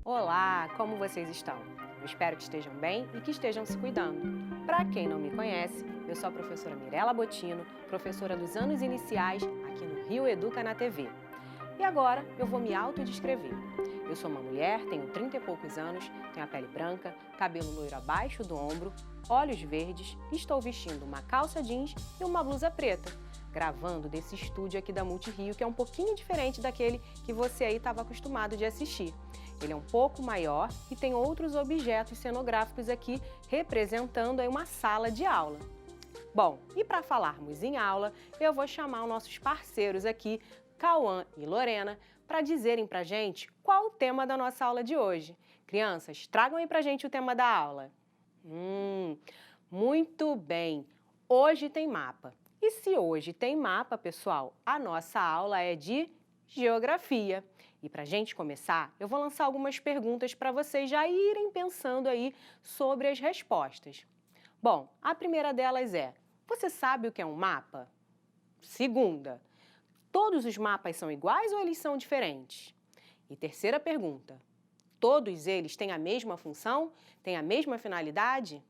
Olá, como vocês estão? Eu espero que estejam bem e que estejam se cuidando. Para quem não me conhece, eu sou a professora Mirela Bottino, professora dos anos iniciais aqui no Rio Educa na TV. E agora eu vou me autodescrever. Eu sou uma mulher, tenho 30 e poucos anos, tenho a pele branca, cabelo loiro abaixo do ombro, olhos verdes e estou vestindo uma calça jeans e uma blusa preta, gravando desse estúdio aqui da Multirio, que é um pouquinho diferente daquele que você aí estava acostumado de assistir. Ele é um pouco maior e tem outros objetos cenográficos aqui representando aí uma sala de aula. Bom, e para falarmos em aula, eu vou chamar os nossos parceiros aqui, Cauã e Lorena, para dizerem para a gente qual o tema da nossa aula de hoje. Crianças, tragam aí para a gente o tema da aula. Muito bem! Hoje tem mapa. E se hoje tem mapa, pessoal, a nossa aula é de geografia. E para a gente começar, eu vou lançar algumas perguntas para vocês já irem pensando aí sobre as respostas. Bom, a primeira delas é: você sabe o que é um mapa? Segunda, todos os mapas são iguais ou eles são diferentes? E terceira pergunta, todos eles têm a mesma função? Têm a mesma finalidade?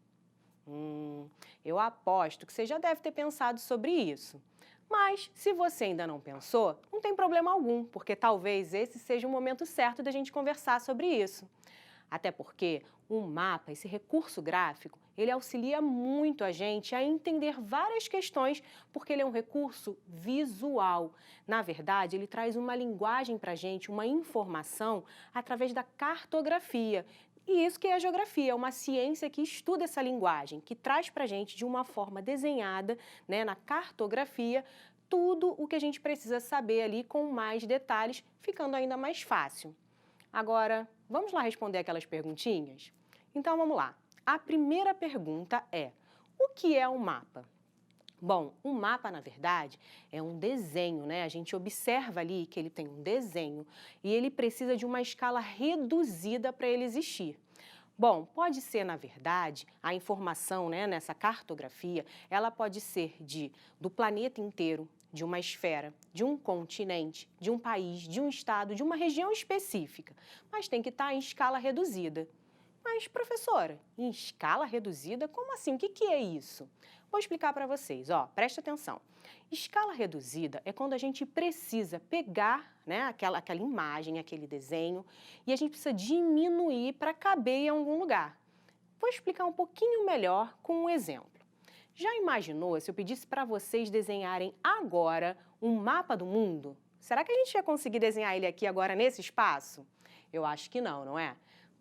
Eu aposto que você já deve ter pensado sobre isso. Mas, se você ainda não pensou, não tem problema algum, porque talvez esse seja o momento certo da gente conversar sobre isso. Até porque o mapa, esse recurso gráfico, ele auxilia muito a gente a entender várias questões, porque ele é um recurso visual. Na verdade, ele traz uma linguagem para a gente, uma informação, através da cartografia. E isso que é a geografia, é uma ciência que estuda essa linguagem, que traz para a gente de uma forma desenhada, na cartografia, tudo o que a gente precisa saber ali com mais detalhes, ficando ainda mais fácil. Agora, vamos lá responder aquelas perguntinhas? Então, vamos lá. A primeira pergunta é: o que é um mapa? Bom, um mapa, na verdade, é um desenho, A gente observa ali que ele tem um desenho e ele precisa de uma escala reduzida para ele existir. Bom, pode ser, na verdade, a informação, nessa cartografia, ela pode ser do planeta inteiro, de uma esfera, de um continente, de um país, de um estado, de uma região específica, mas tem que estar em escala reduzida. Mas, professora, em escala reduzida, como assim? O que é isso? Vou explicar para vocês, preste atenção. Escala reduzida é quando a gente precisa pegar, aquela imagem, aquele desenho, e a gente precisa diminuir para caber em algum lugar. Vou explicar um pouquinho melhor com um exemplo. Já imaginou se eu pedisse para vocês desenharem agora um mapa do mundo? Será que a gente ia conseguir desenhar ele aqui agora nesse espaço? Eu acho que não, não é?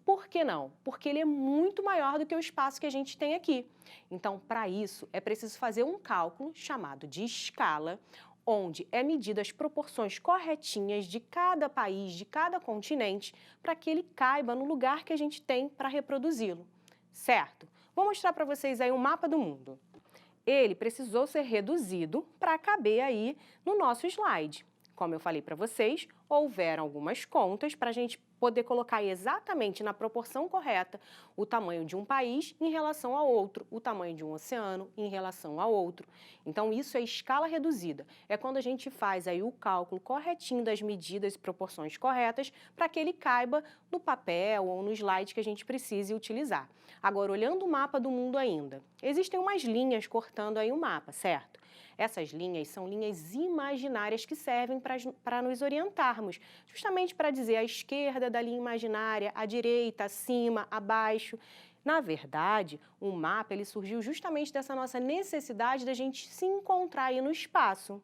Por que não? Porque ele é muito maior do que o espaço que a gente tem aqui. Então, para isso, é preciso fazer um cálculo chamado de escala, onde é medido as proporções corretinhas de cada país, de cada continente, para que ele caiba no lugar que a gente tem para reproduzi-lo. Certo? Vou mostrar para vocês aí um mapa do mundo. Ele precisou ser reduzido para caber aí no nosso slide. Como eu falei para vocês, houveram algumas contas para a gente poder colocar exatamente na proporção correta o tamanho de um país em relação ao outro, o tamanho de um oceano em relação ao outro. Então, isso é escala reduzida. É quando a gente faz aí o cálculo corretinho das medidas e proporções corretas para que ele caiba no papel ou no slide que a gente precise utilizar. Agora, olhando o mapa do mundo ainda, existem umas linhas cortando aí o mapa, certo? Essas linhas são linhas imaginárias que servem para nos orientarmos, justamente para dizer a esquerda da linha imaginária, a direita, acima, abaixo. Na verdade, o mapa ele surgiu justamente dessa nossa necessidade da gente se encontrar aí no espaço.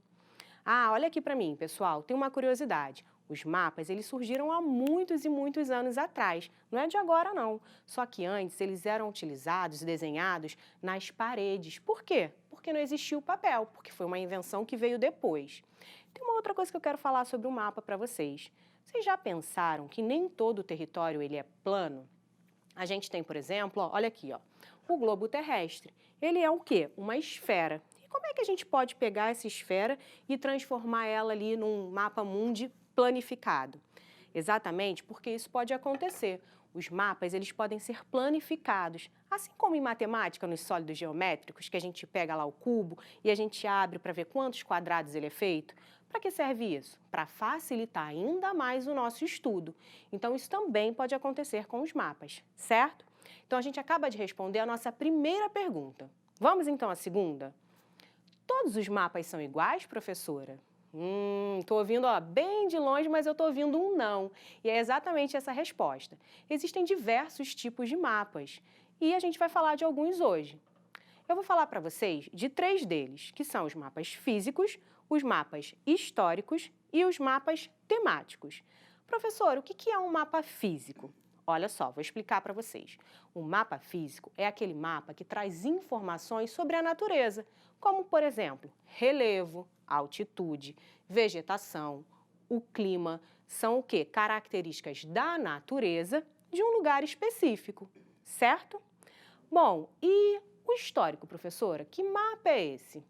Olha aqui para mim, pessoal, tem uma curiosidade. Os mapas, eles surgiram há muitos e muitos anos atrás, não é de agora não. Só que antes eles eram utilizados e desenhados nas paredes. Por quê? Porque não existia o papel, porque foi uma invenção que veio depois. Tem uma outra coisa que eu quero falar sobre o mapa para vocês. Vocês já pensaram que nem todo o território ele é plano? A gente tem, por exemplo, olha aqui, o globo terrestre. Ele é o quê? Uma esfera. E como é que a gente pode pegar essa esfera e transformar ela ali num mapa mundi planificado? Exatamente porque isso pode acontecer. Os mapas, eles podem ser planificados, assim como em matemática, nos sólidos geométricos, que a gente pega lá o cubo e a gente abre para ver quantos quadrados ele é feito. Para que serve isso? Para facilitar ainda mais o nosso estudo. Então, isso também pode acontecer com os mapas, certo? Então, a gente acaba de responder a nossa primeira pergunta. Vamos então à segunda? Todos os mapas são iguais, professora? Estou ouvindo bem de longe, mas eu estou ouvindo um não. E é exatamente essa a resposta. Existem diversos tipos de mapas e a gente vai falar de alguns hoje. Eu vou falar para vocês de 3 deles, que são os mapas físicos, os mapas históricos e os mapas temáticos. Professor, o que é um mapa físico? Olha só, vou explicar para vocês. O mapa físico é aquele mapa que traz informações sobre a natureza, como, por exemplo, relevo, altitude, vegetação, o clima, são o quê? Características da natureza de um lugar específico, certo? Bom, e o histórico, professora? Que mapa é esse?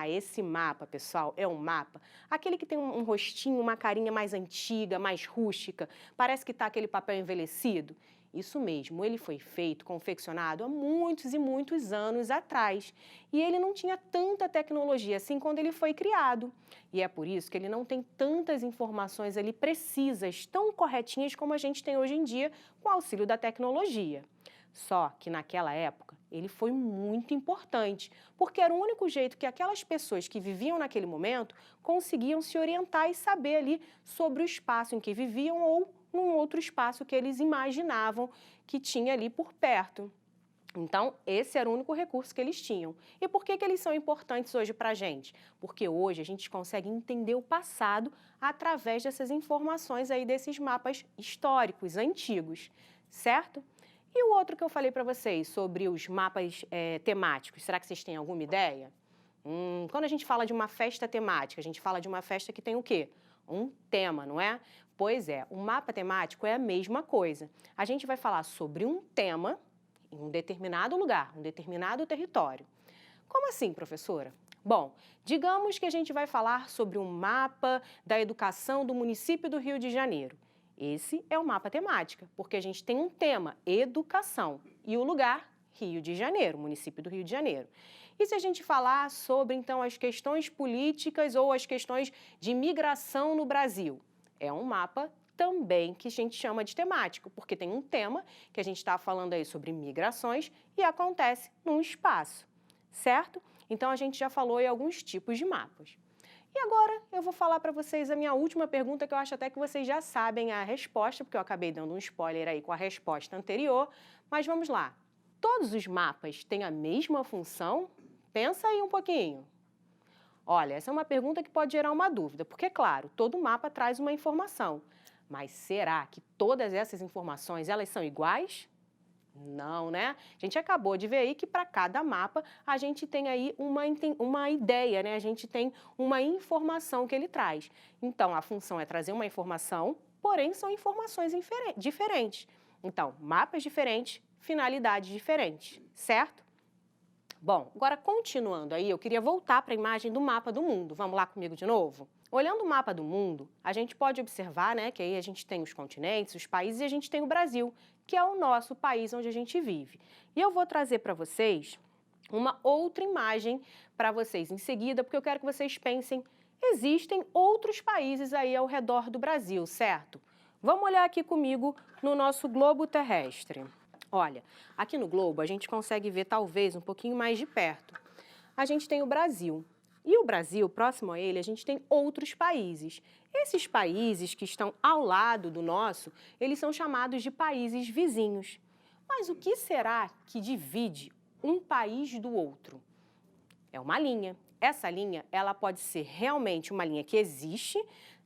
Esse mapa, pessoal, é um mapa, aquele que tem um rostinho, uma carinha mais antiga, mais rústica, parece que está aquele papel envelhecido. Isso mesmo, ele foi feito, confeccionado há muitos e muitos anos atrás. E ele não tinha tanta tecnologia assim quando ele foi criado. E é por isso que ele não tem tantas informações ali precisas, tão corretinhas como a gente tem hoje em dia com o auxílio da tecnologia. Só que naquela época ele foi muito importante, porque era o único jeito que aquelas pessoas que viviam naquele momento conseguiam se orientar e saber ali sobre o espaço em que viviam ou num outro espaço que eles imaginavam que tinha ali por perto. Então, esse era o único recurso que eles tinham. E por que eles são importantes hoje para a gente? Porque hoje a gente consegue entender o passado através dessas informações aí desses mapas históricos, antigos, certo? E o outro que eu falei para vocês sobre os mapas temáticos, será que vocês têm alguma ideia? Quando a gente fala de uma festa temática, a gente fala de uma festa que tem o quê? Um tema, não é? Pois é, o mapa temático é a mesma coisa. A gente vai falar sobre um tema em um determinado lugar, um determinado território. Como assim, professora? Bom, digamos que a gente vai falar sobre um mapa da educação do município do Rio de Janeiro. Esse é o mapa temática, porque a gente tem um tema, educação, e o lugar, Rio de Janeiro, município do Rio de Janeiro. E se a gente falar sobre, então, as questões políticas ou as questões de migração no Brasil? É um mapa também que a gente chama de temático, porque tem um tema que a gente está falando aí sobre migrações e acontece num espaço, certo? Então, a gente já falou aí alguns tipos de mapas. E agora eu vou falar para vocês a minha última pergunta, que eu acho até que vocês já sabem a resposta, porque eu acabei dando um spoiler aí com a resposta anterior, mas vamos lá. Todos os mapas têm a mesma função? Pensa aí um pouquinho. Olha, essa é uma pergunta que pode gerar uma dúvida, porque, claro, todo mapa traz uma informação. Mas será que todas essas informações, elas são iguais? Não, né? A gente acabou de ver aí que para cada mapa a gente tem aí uma ideia, né? A gente tem uma informação que ele traz. Então, a função é trazer uma informação, porém são informações diferentes. Então, mapas diferentes, finalidades diferentes, certo? Bom, agora continuando aí, eu queria voltar para a imagem do mapa do mundo. Vamos lá comigo de novo? Olhando o mapa do mundo, a gente pode observar, né, que aí a gente tem os continentes, os países e a gente tem o Brasil, que é o nosso país onde a gente vive. E eu vou trazer para vocês uma outra imagem para vocês em seguida, porque eu quero que vocês pensem, existem outros países aí ao redor do Brasil, certo? Vamos olhar aqui comigo no nosso globo terrestre. Olha, aqui no globo a gente consegue ver talvez um pouquinho mais de perto. A gente tem o Brasil. E o Brasil, próximo a ele, a gente tem outros países. Esses países que estão ao lado do nosso, eles são chamados de países vizinhos. Mas o que será que divide um país do outro? É uma linha. Essa linha, ela pode ser realmente uma linha que existe,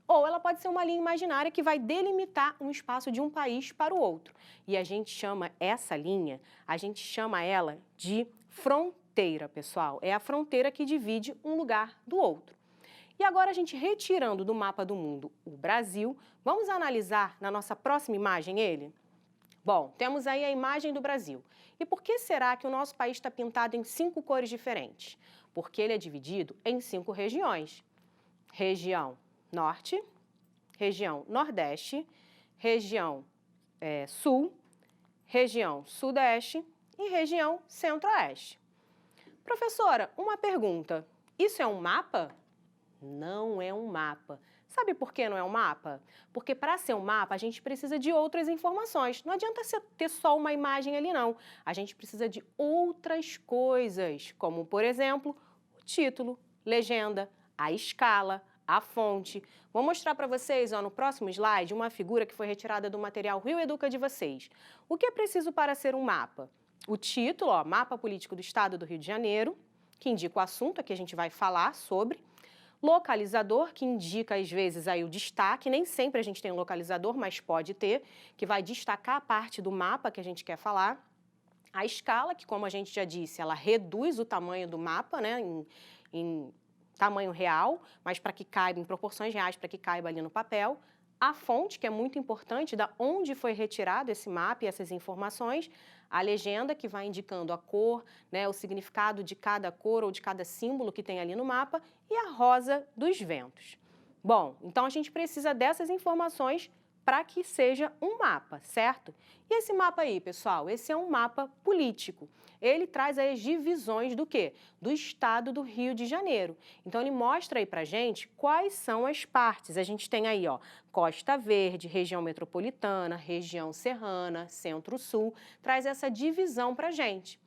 ou ela pode ser uma linha imaginária que vai delimitar um espaço de um país para o outro. E a gente chama essa linha, a gente chama ela de fronteira, pessoal. É a fronteira que divide um lugar do outro. E agora a gente retirando do mapa do mundo o Brasil, vamos analisar na nossa próxima imagem ele? Bom, temos aí a imagem do Brasil. E por que será que o nosso país está pintado em 5 cores diferentes? Porque ele é dividido em 5 regiões. Região Norte, região Nordeste, região sul, região sudeste e região centro-oeste. Professora, uma pergunta. Isso é um mapa? Não é um mapa. Sabe por que não é um mapa? Porque para ser um mapa a gente precisa de outras informações. Não adianta ter só uma imagem ali não. A gente precisa de outras coisas, como por exemplo, o título, legenda, a escala, a fonte. Vou mostrar para vocês no próximo slide uma figura que foi retirada do material Rio Educa de vocês. O que é preciso para ser um mapa? O título, Mapa Político do Estado do Rio de Janeiro, que indica o assunto que a gente vai falar sobre. Localizador, que indica às vezes aí o destaque, nem sempre a gente tem um localizador, mas pode ter, que vai destacar a parte do mapa que a gente quer falar. A escala, que como a gente já disse, ela reduz o tamanho do mapa, né, em tamanho real, mas para que caiba, em proporções reais, para que caiba ali no papel. A fonte, que é muito importante, da onde foi retirado esse mapa e essas informações. A legenda, que vai indicando a cor, né, o significado de cada cor ou de cada símbolo que tem ali no mapa. E a rosa dos ventos. Bom, então a gente precisa dessas informações para que seja um mapa, certo? E esse mapa aí, pessoal, esse é um mapa político. Ele traz aí as divisões do quê? Do estado do Rio de Janeiro. Então, ele mostra aí pra gente quais são as partes. A gente tem aí, Costa Verde, região metropolitana, região serrana, centro-sul. Traz essa divisão pra gente.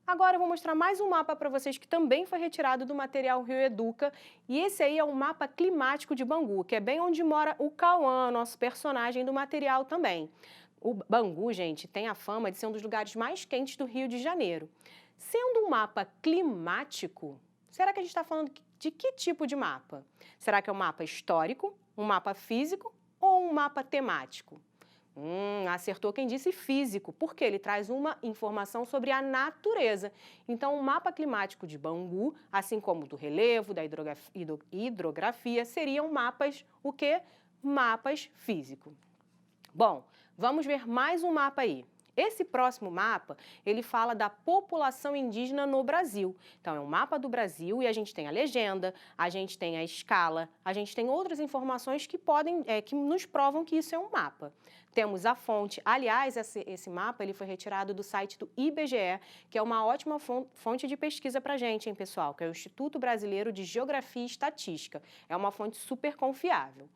Agora eu vou mostrar mais um mapa para vocês que também foi retirado do material Rio Educa. E esse aí é um mapa climático de Bangu, que é bem onde mora o Cauã, nosso personagem do material também. O Bangu, gente, tem a fama de ser um dos lugares mais quentes do Rio de Janeiro. Sendo um mapa climático, será que a gente está falando de que tipo de mapa? Será que é um mapa histórico, um mapa físico ou um mapa temático? Acertou quem disse físico, porque ele traz uma informação sobre a natureza. Então, o mapa climático de Bangu, assim como do relevo, da hidrografia, seriam mapas, o quê? Mapas físicos. Bom, vamos ver mais um mapa aí. Esse próximo mapa, ele fala da população indígena no Brasil. Então, é um mapa do Brasil e a gente tem a legenda, a gente tem a escala, a gente tem outras informações que que nos provam que isso é um mapa. Temos a fonte. Aliás, esse mapa ele foi retirado do site do IBGE, que é uma ótima fonte de pesquisa para a gente, hein, pessoal? Que é o Instituto Brasileiro de Geografia e Estatística. É uma fonte super confiável.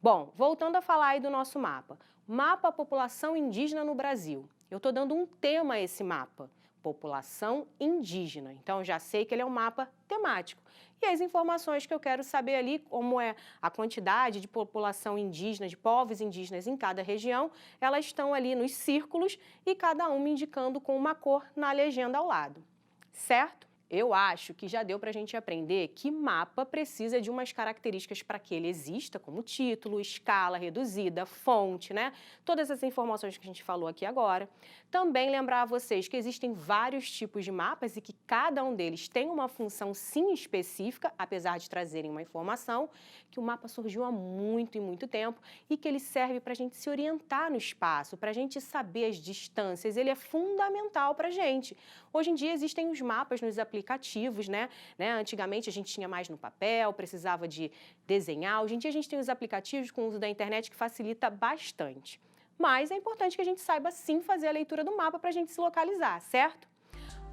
Bom, voltando a falar aí do nosso mapa. Mapa População Indígena no Brasil. Eu estou dando um tema a esse mapa, população indígena. Então, já sei que ele é um mapa temático. E as informações que eu quero saber ali, como é a quantidade de população indígena, de povos indígenas em cada região, elas estão ali nos círculos e cada uma indicando com uma cor na legenda ao lado. Certo? Eu acho que já deu para a gente aprender que mapa precisa de umas características para que ele exista, como título, escala reduzida, fonte, né? Todas as informações que a gente falou aqui agora. Também lembrar a vocês que existem vários tipos de mapas e que cada um deles tem uma função sim específica, apesar de trazerem uma informação, que o mapa surgiu há muito e muito tempo e que ele serve para a gente se orientar no espaço, para a gente saber as distâncias, ele é fundamental para a gente. Hoje em dia existem os mapas nos aplicativos, né? Antigamente a gente tinha mais no papel, precisava de desenhar. Hoje em dia a gente tem os aplicativos com o uso da internet que facilita bastante. Mas é importante que a gente saiba sim fazer a leitura do mapa para a gente se localizar, certo?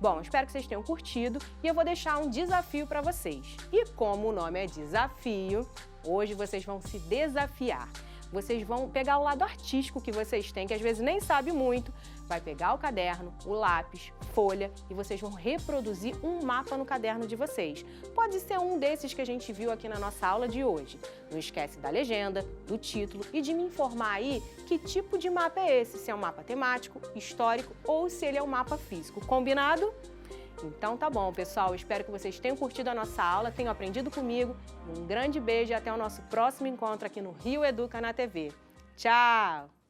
Bom, espero que vocês tenham curtido e eu vou deixar um desafio para vocês. E como o nome é desafio, hoje vocês vão se desafiar. Vocês vão pegar o lado artístico que vocês têm, que às vezes nem sabe muito, vai pegar o caderno, o lápis, folha e vocês vão reproduzir um mapa no caderno de vocês. Pode ser um desses que a gente viu aqui na nossa aula de hoje. Não esquece da legenda, do título e de me informar aí que tipo de mapa é esse, se é um mapa temático, histórico ou se ele é um mapa físico. Combinado? Então tá bom, pessoal. Espero que vocês tenham curtido a nossa aula, tenham aprendido comigo. Um grande beijo e até o nosso próximo encontro aqui no Rio Educa na TV. Tchau!